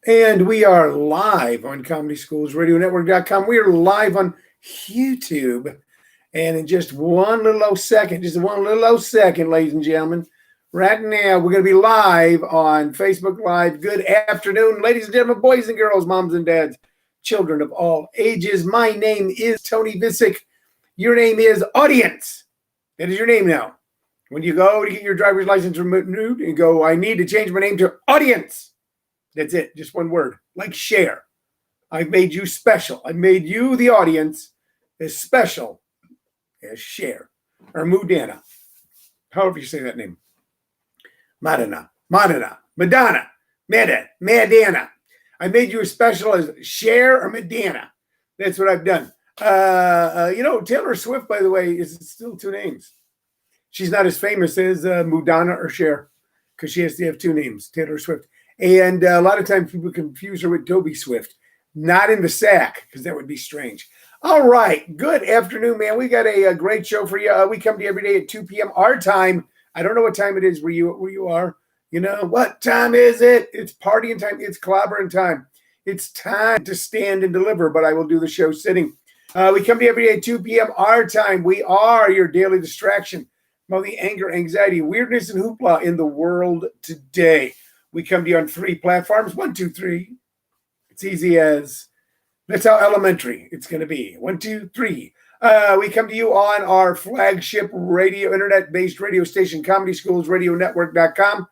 And we are live on ComedySchoolsRadioNetwork.com. We are live on YouTube. And in just one little old second, ladies and gentlemen, right now we're going to be live on Facebook Live. Good afternoon, ladies and gentlemen, boys and girls, moms and dads, children of all ages. My name is Tony Vicich. Your name is Audience. That is your name now. When you go to get your driver's license renewed, you go, I need to change my name to Audience. That's it. Just one word. Like share. I've made you special. I made you, the audience, as special as share. Or Mudana. However you say that name. Madana. Madana. I made you as special as share or Madana. That's what I've done. Taylor Swift, by the way, is still two names. She's not as famous as Mudana or Cher because she has to have two names, Taylor Swift. And a lot of times people confuse her with Toby Swift. Not in the sack, because that would be strange. All right. Good afternoon, man. We got a great show for you. We come to you every day at 2 p.m. our time. I don't know what time it is where you are. You know, what time is it? It's partying time. It's clobbering time. It's time to stand and deliver, but I will do the show sitting. We come to you every day at 2 p.m. our time. We are your daily distraction from the anger, anxiety, weirdness, and hoopla in the world today. We come to you on 3 platforms. 1, 2, 3. It's easy as, that's how elementary it's going to be. 1, 2, 3. We come to you on our flagship radio, internet-based radio station, ComedySchoolsRadioNetwork.com.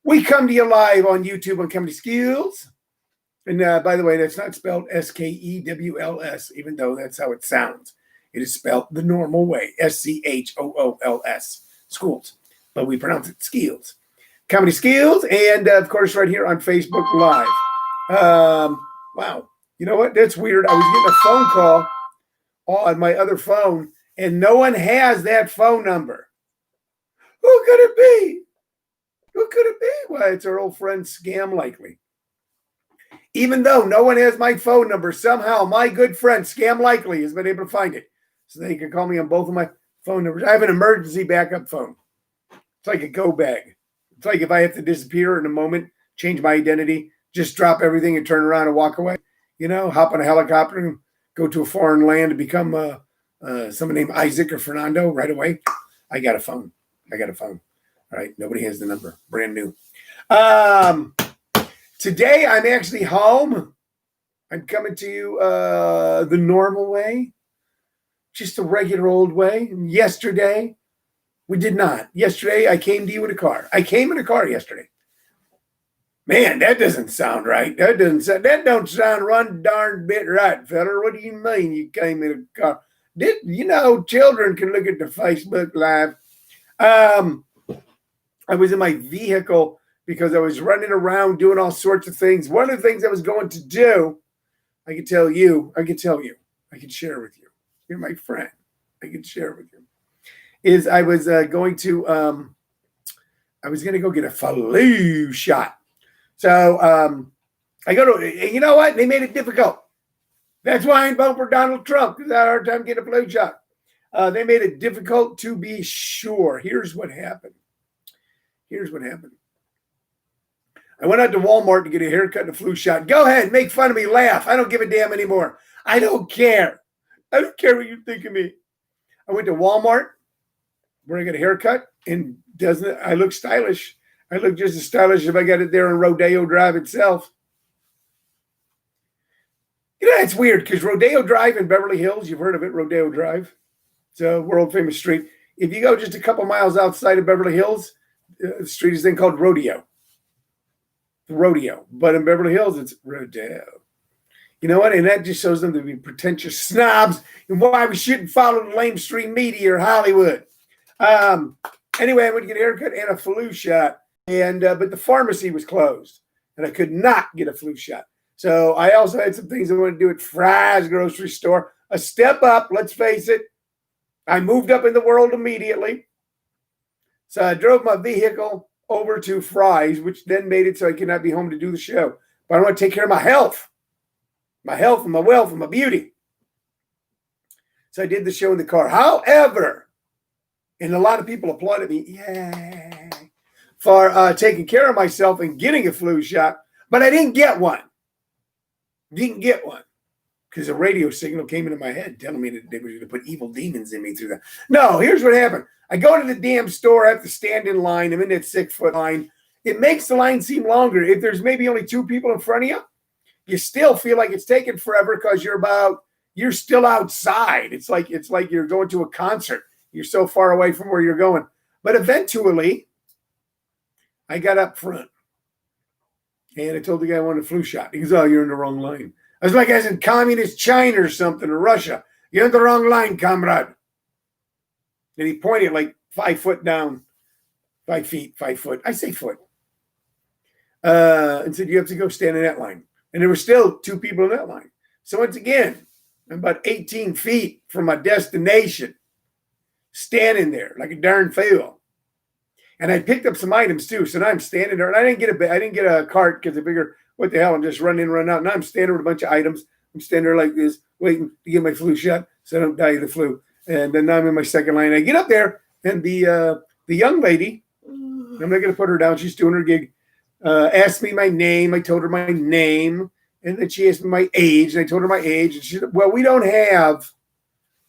We come to you live on YouTube on Comedy Skills. And by the way, that's not spelled S-K-E-W-L-S, even though that's how it sounds. It is spelled the normal way, S-C-H-O-O-L-S, schools. But we pronounce it skills. Comedy Skills, and of course, right here on Facebook Live. Wow. You know what? That's weird. I was getting a phone call on my other phone, and no one has that phone number. Who could it be? Who could it be? Well, it's our old friend Scam Likely. Even though no one has my phone number, somehow my good friend Scam Likely has been able to find it. So they can call me on both of my phone numbers. I have an emergency backup phone. It's like a go bag. It's like if I have to disappear in a moment, change my identity, just drop everything and turn around and walk away. You know, hop on a helicopter and go to a foreign land and become someone named Isaac or Fernando right away. I got a phone. All right. Nobody has the number. Brand new. Today, I'm actually home. I'm coming to you the normal way, just a regular old way. And yesterday, we did not. Yesterday, I came to you in a car. I came in a car yesterday. Man, that doesn't sound right. That don't sound one darn bit right, fella. What do you mean you came in a car? Children can look at the Facebook Live. I was in my vehicle because I was running around doing all sorts of things. One of the things I was going to do, I can tell you, I can share with you. You're my friend. I can share with you. Is I was going to go get a flu shot. So I go to, you know what? They made it difficult. That's why I ain't voting for Donald Trump, because I had a hard time getting a flu shot. They made it difficult to be sure. Here's what happened. I went out to Walmart to get a haircut and a flu shot. Go ahead, make fun of me, laugh. I don't give a damn anymore. I don't care. I don't care what you think of me. I went to Walmart where I got a haircut, and I look stylish. I look just as stylish if I got it there on Rodeo Drive itself. You know, it's weird because Rodeo Drive in Beverly Hills, you've heard of it, Rodeo Drive. It's a world famous street. If you go just a couple miles outside of Beverly Hills, the street is then called Rodeo. But in Beverly Hills, it's Rodeo. You know what? And that just shows them to be pretentious snobs and why we shouldn't follow the lamestream media or Hollywood. Anyway, I went to get a haircut and a flu shot, but the pharmacy was closed, and I could not get a flu shot. So I also had some things I wanted to do at Fry's grocery store. A step up, let's face it. I moved up in the world immediately. So I drove my vehicle over to Fry's, which then made it so I could not be home to do the show. But I want to take care of my health and my wealth and my beauty. So I did the show in the car. However, and a lot of people applauded me, yay, for taking care of myself and getting a flu shot. But I didn't get one. Didn't get one. Because a radio signal came into my head telling me that they were going to put evil demons in me through that. No, here's what happened. I go to the damn store. I have to stand in line. I'm in that 6-foot line. It makes the line seem longer. If there's maybe only 2 people in front of you, you still feel like it's taking forever because you're still outside. It's like you're going to a concert. You're so far away from where you're going. But eventually, I got up front. And I told the guy I wanted a flu shot. He goes, oh, you're in the wrong line. I was like I was in communist China or something, or Russia. You're in the wrong line, comrade. And he pointed like 5 foot down, 5 feet, 5 foot. I say foot. And said, you have to go stand in that line. And there were still 2 people in that line. So once again, I'm about 18 feet from my destination, standing there like a darn fool. And I picked up some items too. So now I'm standing there, and I didn't get a cart because I figured, what the hell? I'm just running in, run out. Now I'm standing with a bunch of items. I'm standing there like this, waiting to get my flu shot so I don't die of the flu. And then now I'm in my second line. I get up there, and the young lady, I'm not going to put her down. She's doing her gig. Asked me my name. I told her my name, and then she asked me my age, and I told her my age. And she said, "Well, we don't have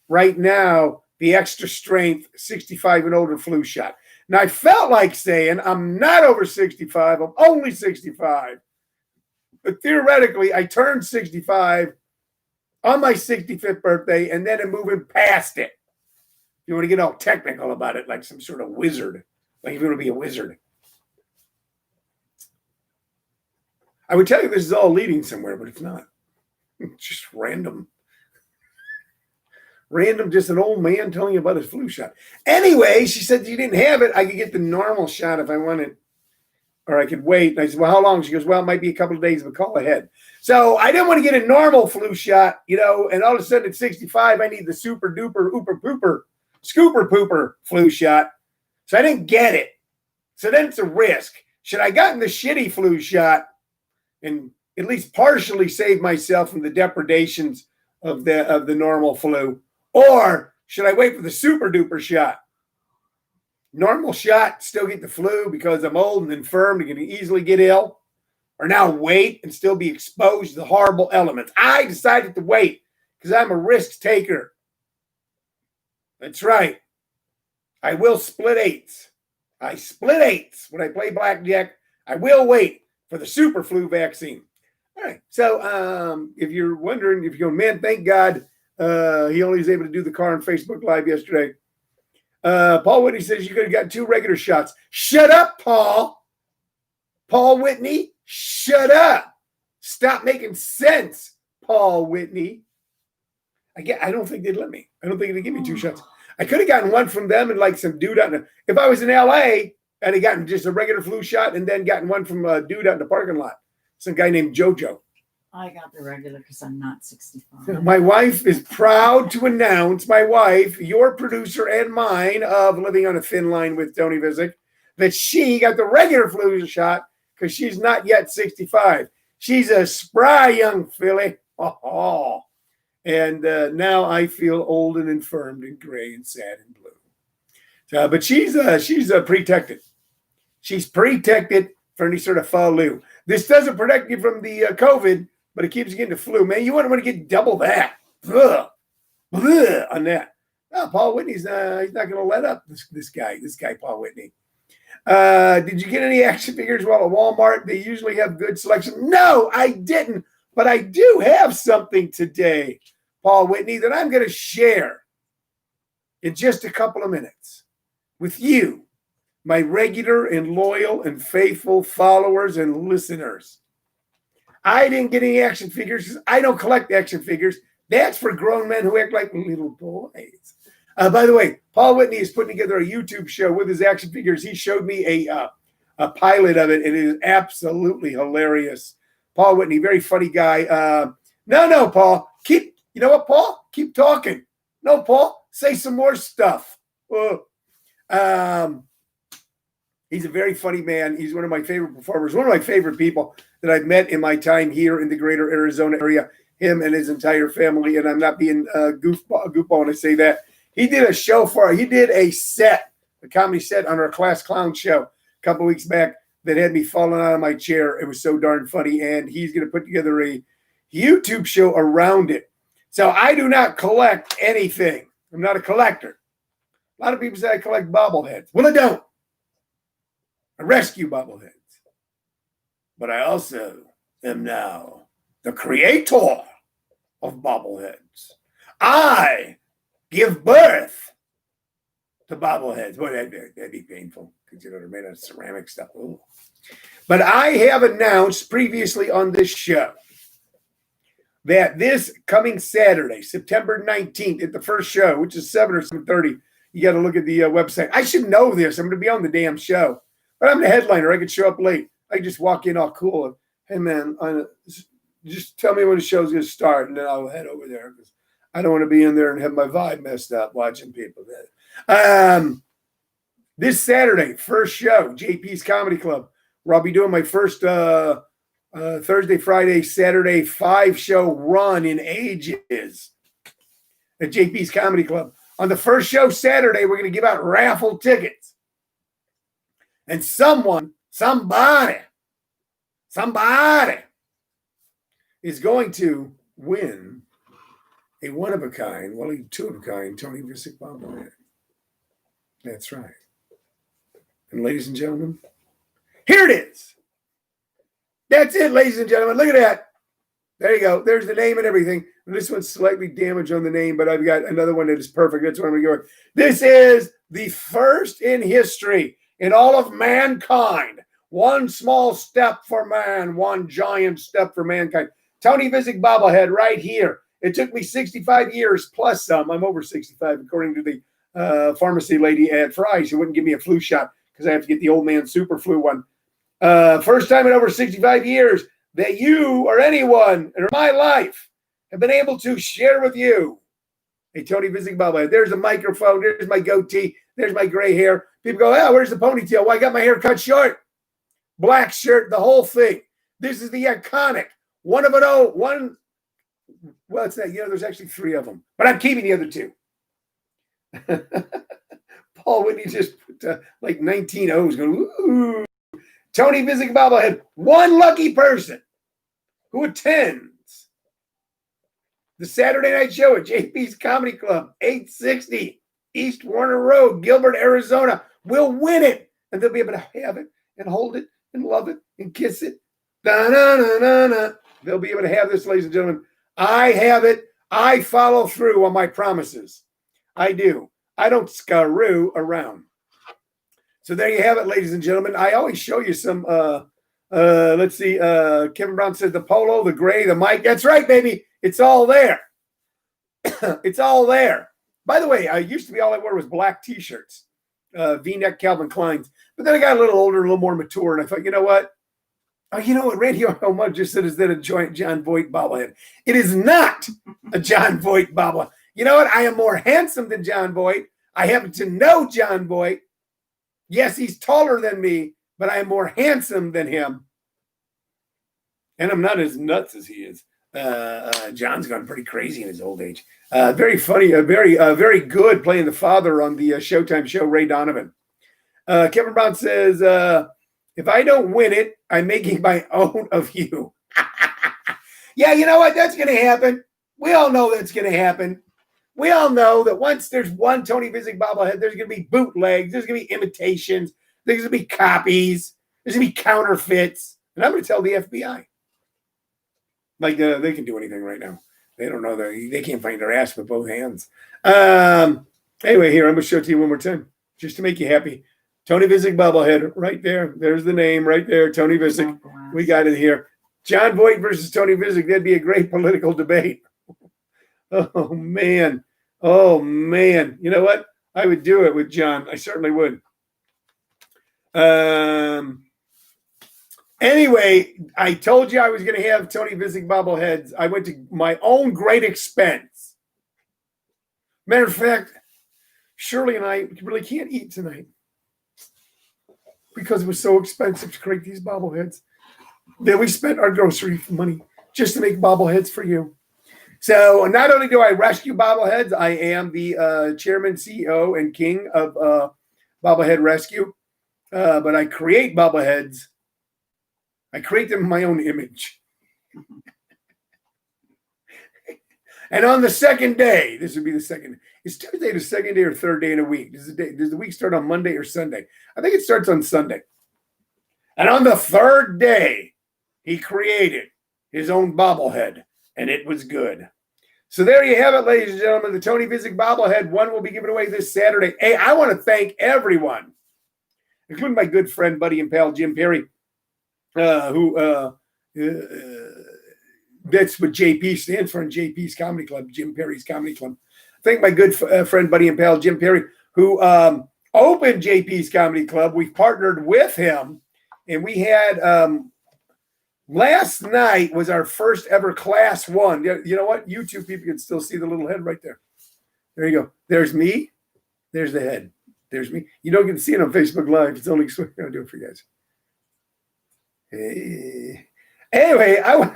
right now the extra strength 65 and older flu shot." Now I felt like saying, "I'm not over 65. I'm only 65." But theoretically, I turned 65 on my 65th birthday, and then I'm moving past it. You want to get all technical about it, like some sort of wizard, like you're going to be a wizard. I would tell you this is all leading somewhere, but it's not. It's just random. Random, just an old man telling you about his flu shot. Anyway, she said you didn't have it. I could get the normal shot if I wanted, or I could wait. And I said, well, how long? She goes, well, it might be a couple of days, but call ahead. So I didn't want to get a normal flu shot, and all of a sudden at 65, I need the super duper, ooper pooper, scooper pooper flu shot. So I didn't get it. So then it's a risk. Should I gotten the shitty flu shot and at least partially save myself from the depredations of the normal flu? Or should I wait for the super duper shot? Normal shot, still get the flu because I'm old and infirm and can easily get ill? Or now wait and still be exposed to the horrible elements? I decided to wait because I'm a risk taker. That's right. I will split eights. I split eights when I play blackjack. I will wait for the super flu vaccine. All right. So if you're wondering, if you're going, man, thank God he only was able to do the car on Facebook Live yesterday. Paul Whitney says you could have got 2 regular shots. Shut up, Paul. Paul Whitney, shut up. Stop making sense, Paul Whitney. I don't think they'd let me. I don't think they'd give me 2 shots. I could have gotten one from them and like some dude out in if I was in LA and had gotten just a regular flu shot and then gotten one from a dude out in the parking lot. Some guy named Jojo. I got the regular because I'm not 65. My wife is proud to announce, your producer and mine of Living on a Thin Line with Tony Vicich, that she got the regular flu shot because she's not yet 65. She's a spry young filly. Oh. And now I feel old and infirmed and gray and sad and blue. But she's protected. She's protected for any sort of flu. This doesn't protect you from the COVID, but it keeps you getting the flu. Man, you want to get double that. Ugh. Ugh, on that. No, Paul Whitney's he's not going to let up this guy, Paul Whitney. Did you get any action figures while at Walmart? They usually have good selection. No, I didn't. But I do have something today, Paul Whitney, that I'm going to share in just a couple of minutes with you, my regular and loyal and faithful followers and listeners. I didn't get any action figures because I don't collect action figures. That's for grown men who act like little boys. By the way, Paul Whitney is putting together a YouTube show with his action figures. He showed me a pilot of it, and it is absolutely hilarious. Paul Whitney, very funny guy. No, Paul. You know what, Paul? Keep talking. No, Paul, say some more stuff. He's a very funny man. He's one of my favorite performers, one of my favorite people that I've met in my time here in the greater Arizona area, him and his entire family. And I'm not being goofball when I say that. He did a comedy set on our Class Clown show a couple of weeks back. that had me falling out of my chair. It was so darn funny. And he's going to put together a YouTube show around it. So I do not collect anything. I'm not a collector. A lot of people say I collect bobbleheads. Well, I don't. I rescue bobbleheads. But I also am now the creator of bobbleheads. I give birth to bobbleheads. Boy, that'd be painful because they're made out of ceramic stuff. Ooh. But I have announced previously on this show that this coming Saturday, September 19th, at the first show, which is 7 or 7:30, you got to look at the website. I should know this. I'm going to be on the damn show. But I'm the headliner. I could show up late. I could just walk in all cool. And, hey, man, just tell me when the show's going to start, and then I'll head over there because I don't want to be in there and have my vibe messed up watching people. This Saturday, first show, JP's Comedy Club, where I'll be doing my first Thursday, Friday, Saturday 5-show run in ages at JP's Comedy Club. On the first show Saturday, we're going to give out raffle tickets. And somebody is going to win a one-of-a-kind, well, a two-of-a-kind Tony Vicich bobblehead. That's right. And ladies and gentlemen, here it is. That's it, ladies and gentlemen. Look at that. There you go. There's the name and everything. And this one's slightly damaged on the name, but I've got another one that is perfect. That's what I'm going to go with. This is the first in history in all of mankind. One small step for man, one giant step for mankind. Tony Vicich bobblehead right here. It took me 65 years plus some. I'm over 65, according to the pharmacy lady at Fry's, who wouldn't give me a flu shot because I have to get the old man super flu one. First time in over 65 years that you or anyone in my life have been able to share with you a Tony Vicich bobblehead. There's a microphone. There's my goatee. There's my gray hair. People go, oh, where's the ponytail? Well, I got my hair cut short. Black shirt, the whole thing. This is the iconic one. Well, it's that, there's actually 3 of them, but I'm keeping the other 2. Paul Whitney just put like 19 O's going, ooh. Tony Vicich bobblehead, one lucky person who attends the Saturday night show at JP's Comedy Club, 860 East Warner Road, Gilbert, Arizona, will win it. And they'll be able to have it and hold it and love it and kiss it. Da-na-na-na-na. They'll be able to have this, ladies and gentlemen. I have it. I follow through on my promises. I do. I don't screw around. So there you have it, ladies and gentlemen. I always show you some, let's see, Kevin Brown says the polo, the gray, the mic. That's right, baby. It's all there. It's all there. By the way, I used to be all I wore was black T-shirts, V-neck Calvin Kleins. But then I got a little older, a little more mature, and I thought, you know what? Oh, you know what? Randy Ormond just said, is that a John Voight bobblehead? It is not a John Voight bobblehead. You know what? I am more handsome than John Voight. I happen to know John Voight. Yes, he's taller than me, but I am more handsome than him. And I'm not as nuts as he is. John's gone pretty crazy in his old age. Very funny, very good playing the father on the Showtime show, Ray Donovan. Kevin Brown says, if I don't win it, I'm making my own of you. Yeah, you know what? That's going to happen. We all know that's going to happen. We all know that once there's one Tony Vicich bobblehead, there's going to be bootlegs, there's going to be imitations, there's going to be copies, there's going to be counterfeits. And I'm going to tell the FBI. Like, they can do anything right now. They don't know. They can't find their ass with both hands. Anyway, here, I'm going to show it to you one more time, just to make you happy. Tony Vicich bobblehead, right there. There's the name right there, Tony Vicich. We got it here. John Voight versus Tony Vicich. That'd be a great political debate. Oh, man. Oh, man. You know what? I would do it with John. I certainly would. Anyway, I told you I was going to have Tony Vicich bobbleheads. I went to my own great expense. Matter of fact, Shirley and I really can't eat tonight because it was so expensive to create these bobbleheads. Then we spent our grocery money just to make bobbleheads for you. So not only do I rescue bobbleheads, I am the chairman, CEO, and king of Bobblehead Rescue. but I create bobbleheads. I create them in my own image. And on the second day, this would be the second. Is Tuesday the second day or third day in a week? Does the week start on Monday or Sunday? I think it starts on Sunday. And on the third day, he created his own bobblehead, and it was good. So there you have it, ladies and gentlemen. The Tony Vicich bobblehead. One will be given away this Saturday. Hey, I want to thank everyone, including my good friend, buddy, and pal Jim Perry, who that's what JP stands for in JP's Comedy Club, Jim Perry's Comedy Club. Thank my good friend, buddy, and pal Jim Perry, who opened JP's Comedy Club. We've partnered with him, and we had last night was our first ever class one. You know what? YouTube people can still see the little head right there. There you go. There's me. There's the head. There's me. You don't get to see it on Facebook Live. It's only I'll do it for you guys. Hey. Anyway, I want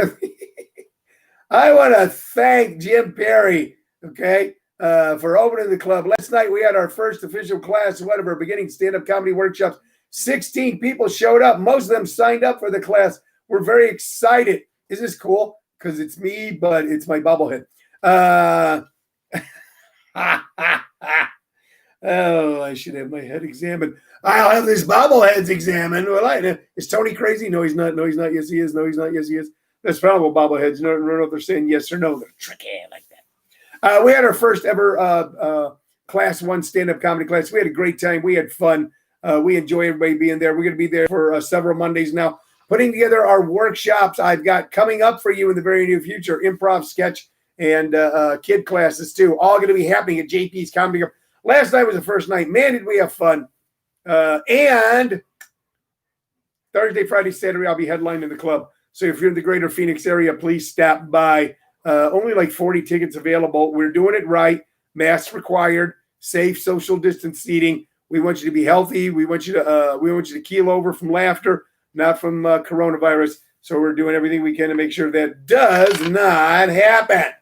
to thank Jim Perry, okay, for opening the club. Last night we had our first official class, one of our beginning stand-up comedy workshops. 16 people showed up. Most of them signed up for the class. We're very excited. Isn't this cool? Because it's me, but it's my bobblehead. Oh, I should have my head examined. I'll have this bobbleheads examined. Well, is Tony crazy? No, he's not. No, he's not. Yes, he is. No, he's not. Yes, he is. That's probably bobbleheads. You don't know if they're saying yes or no. They're tricky like that. We had our first ever class one stand-up comedy class. We had a great time. We had fun. We enjoy everybody being there. We're going to be there for several Mondays now, putting together our workshops I've got coming up for you in the very near future, improv, sketch, and kid classes too. All going to be happening at JP's Comedy Club. Last night was the first night. Man, did we have fun. And Thursday, Friday, Saturday, I'll be headlining the club. So if you're in the greater Phoenix area, please stop by. Only like 40 tickets available. We're doing it right. Masks required. Safe social distance seating. We want you to be healthy. We want you to keel over from laughter, not from coronavirus. So we're doing everything we can to make sure that does not happen.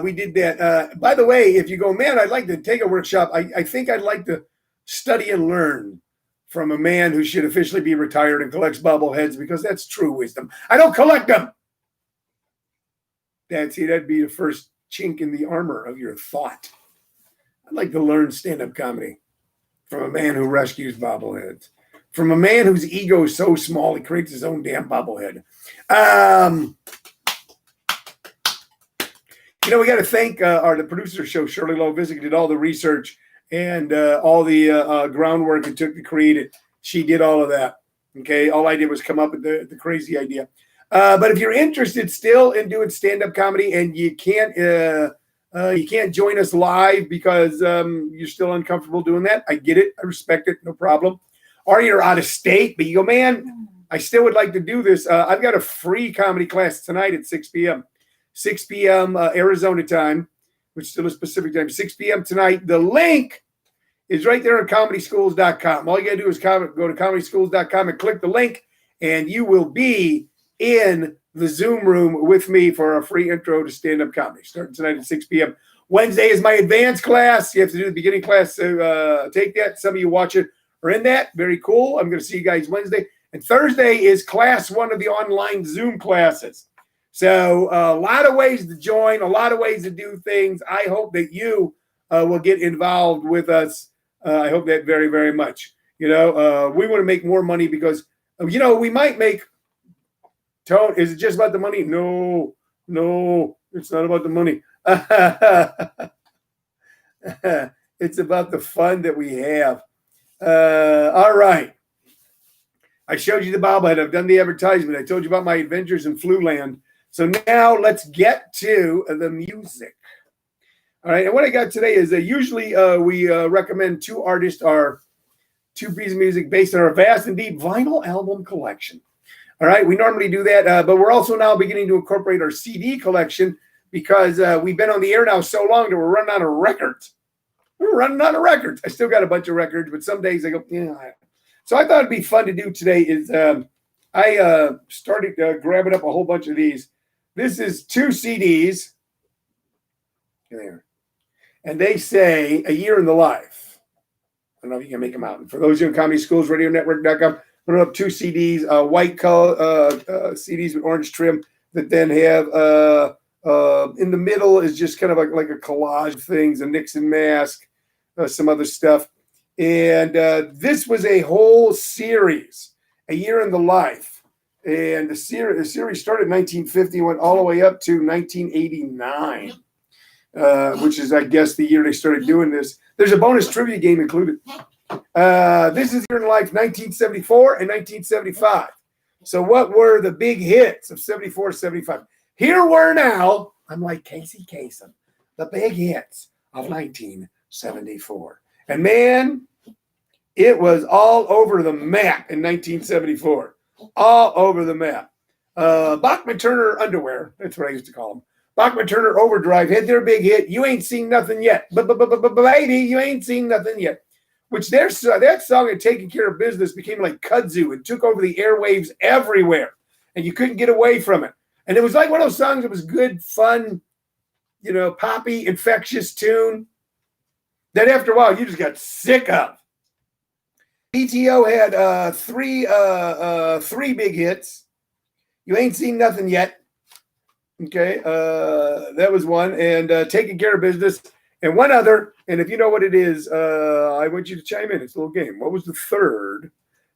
We did that. By the way, if you go, man, I'd like to take a workshop. I think I'd like to study and learn from a man who should officially be retired and collects bobbleheads, because that's true wisdom. I don't collect them. That'd be the first chink in the armor of your thought. I'd like to learn stand-up comedy from a man who rescues bobbleheads, from a man whose ego is so small he creates his own damn bobblehead. We got to thank the producer show, Shirley Lowe Vicich, did all the research and all the groundwork it took to create it. She did all of that. Okay, all I did was come up with the crazy idea. But if you're interested still in doing stand-up comedy and you can't join us live because you're still uncomfortable doing that, I get it. I respect it. No problem. Or you're out of state, but you go, man, I still would like to do this. I've got a free comedy class tonight at 6 p.m. 6 p.m. Arizona time, which still is Pacific time, 6 p.m. tonight. The link is right there on comedyschools.com. All you got to do is go to comedyschools.com and click the link, and you will be in the Zoom room with me for a free intro to stand-up comedy, starting tonight at 6 p.m. Wednesday is my advanced class. You have to do the beginning class to take that. Some of you watch it are in that. Very cool. I'm going to see you guys Wednesday. And Thursday is class one of the online Zoom classes. So a lot of ways to join, a lot of ways to do things. I hope that you will get involved with us. I hope that very, very much. We want to make more money because, we might make. Tone, is it just about the money? No, it's not about the money. It's about the fun that we have. All right. I showed you the bobblehead. I've done the advertisement. I told you about my adventures in Fluland. So now let's get to the music. All right. And what I got today is usually we recommend two artists or two pieces of music based on our vast and deep vinyl album collection. All right. We normally do that, but we're also now beginning to incorporate our CD collection because we've been on the air now so long that we're running out of records. We're running out of records. I still got a bunch of records, but some days I go, So I thought it'd be fun to do today is I started grabbing up a whole bunch of these. This is 2 CDs. There. And they say A Year in the Life. don't know if you can make them out. And for those of you in comedy schools, radionetwork.com, put up 2 CDs, white color CDs with orange trim that then have in the middle is just kind of like a collage of things, a Nixon mask, some other stuff. And this was a whole series, A Year in the Life. And the series started in 1950, went all the way up to 1989, which is, I guess, the year they started doing this. There's a bonus trivia game included. This is Year in Life 1974 and 1975. So what were the big hits of 74, 75? Here were now, I'm like Casey Kasem, the big hits of 1974. And man, it was all over the map in 1974. All over the map. Bachman Turner Underwear, that's what I used to call them. Bachman Turner Overdrive had their big hit, You Ain't Seen Nothing Yet. Lady, you ain't seen nothing yet. Which that song had taken care of business, became like kudzu and took over the airwaves everywhere. And you couldn't get away from it. And it was like one of those songs that was good, fun, poppy, infectious tune that after a while you just got sick of. BTO had three big hits. You Ain't Seen Nothing Yet. Okay, that was one. And Taking Care of Business. And one other, and if you know what it is, I want you to chime in. It's a little game. What was the third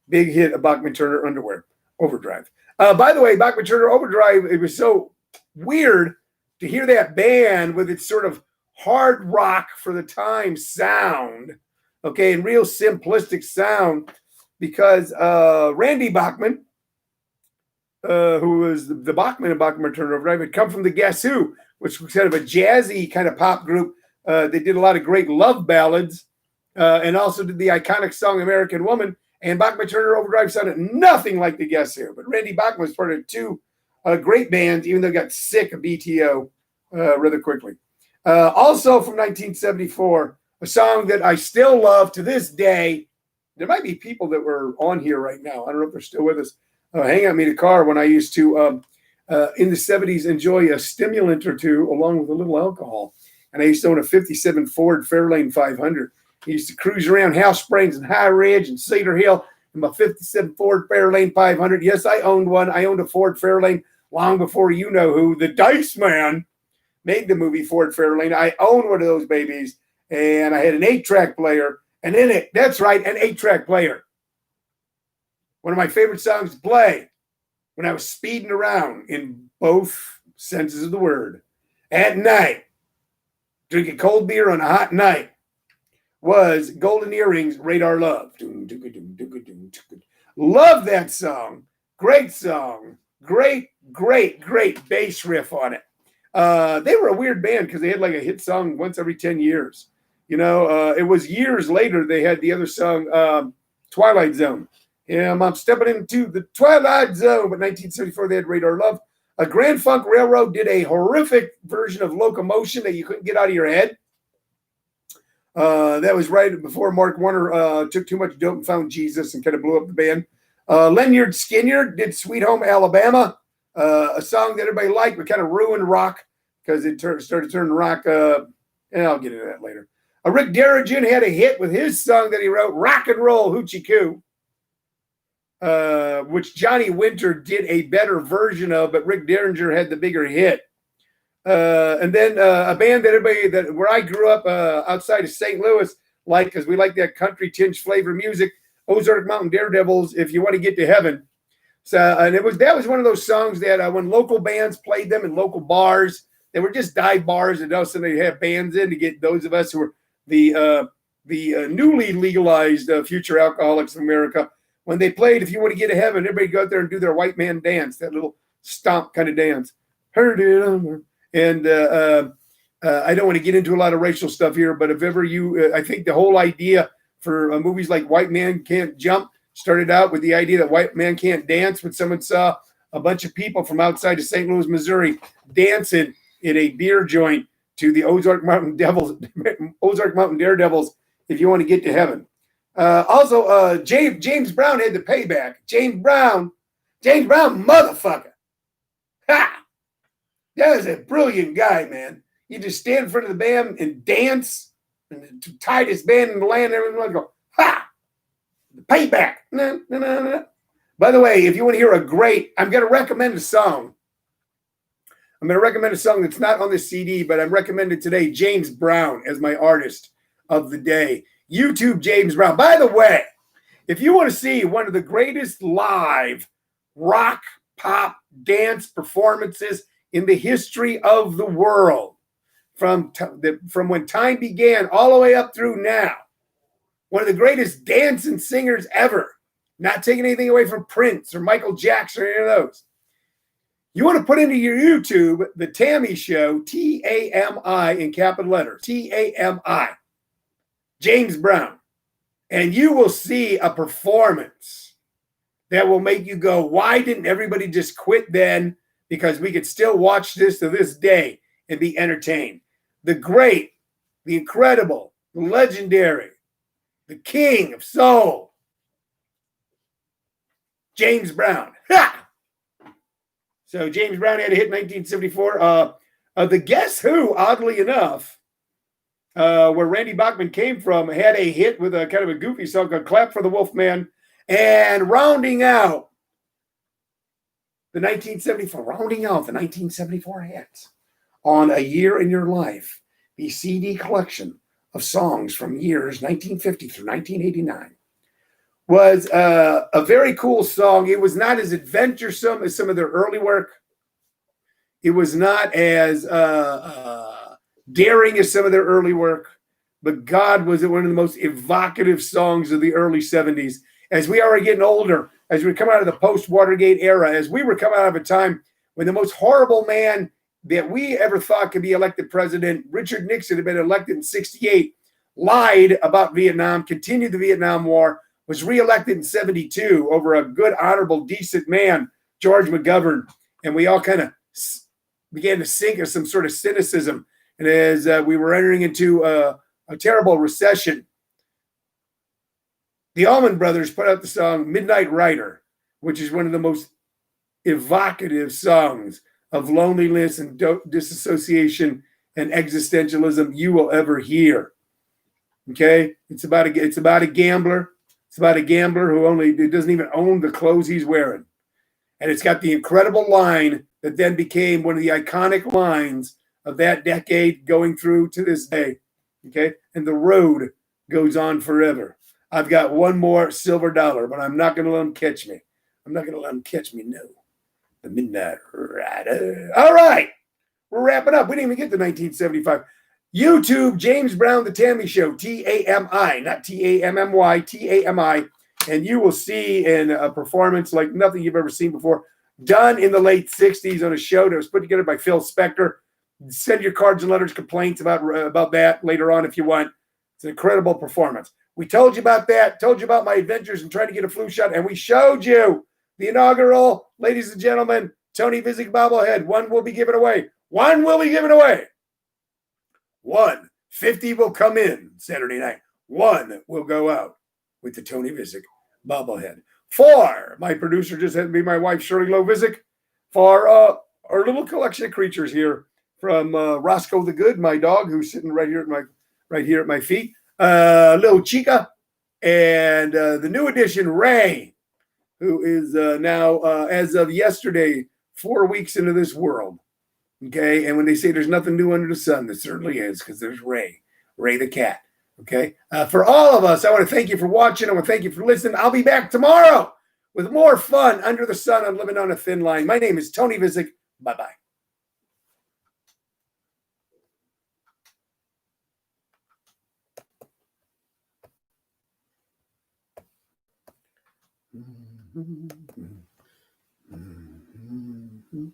big hit of Bachman Turner Underwear? Overdrive. By the way, Bachman Turner Overdrive, it was so weird to hear that band with its sort of hard rock for the time sound, okay, and real simplistic sound, because Randy Bachman, who was the Bachman of Bachman Turner Overdrive, had come from the Guess Who, which was kind of a jazzy kind of pop group. They did a lot of great love ballads and also did the iconic song American Woman. And Bachman Turner Overdrive sounded nothing like the Guess Who. But Randy Bachman was part of 2 great bands, even though he got sick of BTO rather quickly. Also from 1974, a song that I still love to this day. There might be people that were on here right now. I don't know if they're still with us. Hang out me in the car when I used to, in the 70s, enjoy a stimulant or two along with a little alcohol. And I used to own a 57 Ford Fairlane 500. I used to cruise around House Springs and High Ridge and Cedar Hill in my 57 Ford Fairlane 500. Yes, I owned one. I owned a Ford Fairlane long before you know who. The Dice Man made the movie Ford Fairlane. I owned one of those babies, and I had an 8-track player. And in it, that's right, an 8-track player. One of my favorite songs to play when I was speeding around in both senses of the word at night, drinking cold beer on a hot night, was Golden Earrings, Radar Love. Love that song. Great song. Great bass riff on it. They were a weird band because they had like a hit song once every 10 years. It was years later they had the other song, Twilight Zone. I'm stepping into the Twilight Zone. But 1974, they had Radar Love. Grand Funk Railroad did a horrific version of Locomotion that you couldn't get out of your head. That was right before Mark Warner took too much dope and found Jesus and kind of blew up the band. Lynyrd Skynyrd did Sweet Home Alabama, a song that everybody liked but kind of ruined rock because it started turning rock. And I'll get into that later. Rick Derringer had a hit with his song that he wrote, Rock and Roll Hoochie Coo. Which Johnny Winter did a better version of, but Rick Derringer had the bigger hit. And then a band that where I grew up outside of St. Louis, because we like that country tinge flavor music, Ozark Mountain Daredevils, If You Want to Get to Heaven. So, and that was one of those songs that when local bands played them in local bars, they were just dive bars, and also they have bands in to get those of us who were the newly legalized future alcoholics of America. When they played If You Want to Get to Heaven, everybody go out there and do their white man dance, that little stomp kind of dance. Heard it on. And I don't want to get into a lot of racial stuff here, but if ever I think the whole idea for movies like White Man Can't Jump started out with the idea that white man can't dance. When someone saw a bunch of people from outside of St. Louis, Missouri dancing in a beer joint to the Ozark Mountain Daredevils, If You Want to Get to Heaven. Also, James Brown had the payback. James Brown, motherfucker. Ha! That was a brilliant guy, man. You just stand in front of the band and dance, and the tightest band in the land, everyone would go, Ha! The payback. Nah, nah, nah, nah. By the way, if you want to hear a great, I'm going to recommend a song. I'm going to recommend a song that's not on the CD, but I'm recommending today James Brown as my artist of the day. YouTube James Brown. By the way, if you want to see one of the greatest live rock, pop, dance performances in the history of the world, from when time began all the way up through now, one of the greatest dancing singers ever, not taking anything away from Prince or Michael Jackson or any of those. You want to put into your YouTube the Tammy Show, T-A-M-I in capital letters, T-A-M-I, James Brown, and you will see a performance that will make you go, why didn't everybody just quit then? Because we could still watch this to this day and be entertained. The great, the incredible, the legendary, the king of soul, James Brown. Ha! So James Brown had a hit in 1974. The Guess Who, oddly enough, where Randy Bachman came from, had a hit with a kind of a goofy song called Clap for the Wolfman. And rounding out the 1974 hits on A Year in Your Life, the CD collection of songs from years 1950 through 1989. Was a very cool song. It was not as adventuresome as some of their early work. It was not as daring as some of their early work. But God, was it one of the most evocative songs of the early 70s. As we are getting older, as we come out of the post-Watergate era, as we were coming out of a time when the most horrible man that we ever thought could be elected president, Richard Nixon, had been elected in 1968, lied about Vietnam, continued the Vietnam War, was reelected in 1972 over a good, honorable, decent man, George McGovern. And we all kind of began to sink in some sort of cynicism. And as we were entering into a terrible recession, the Allman Brothers put out the song Midnight Rider, which is one of the most evocative songs of loneliness and disassociation and existentialism you will ever hear. Okay? It's about a gambler. It's about a gambler who doesn't even own the clothes he's wearing. And it's got the incredible line that then became one of the iconic lines of that decade going through to this day. Okay? And the road goes on forever. I've got one more silver dollar, but I'm not going to let them catch me. I'm not going to let them catch me, no. The Midnight Rider. All right. We're wrapping up. We didn't even get to 1975. YouTube, James Brown, The Tammy Show, T-A-M-I, not T-A-M-M-Y, T-A-M-I. And you will see in a performance like nothing you've ever seen before, done in the late 60s on a show that was put together by Phil Spector. Send your cards and letters, complaints about that later on if you want. It's an incredible performance. We told you about that, told you about my adventures in trying to get a flu shot, and we showed you the inaugural, ladies and gentlemen, Tony Vicich bobblehead. One will be given away. One will be given away. 150 will come in Saturday night. One will go out with the Tony Vicich bobblehead. 4, my producer just had to be my wife, Shirley Lowe Vicich, for our little collection of creatures here from Roscoe the Good, my dog, who's sitting right here at my feet. Little Chica, and the new addition, Ray, who is now, as of yesterday, 4 weeks into this world. Okay, and when they say there's nothing new under the sun, there certainly is, because there's Ray the cat. Okay, for all of us, I want to thank you for watching. I want to thank you for listening. I'll be back tomorrow with more fun under the sun on Living on a Thin Line. My name is Tony Vicich. Bye-bye. Mm-hmm. Mm-hmm.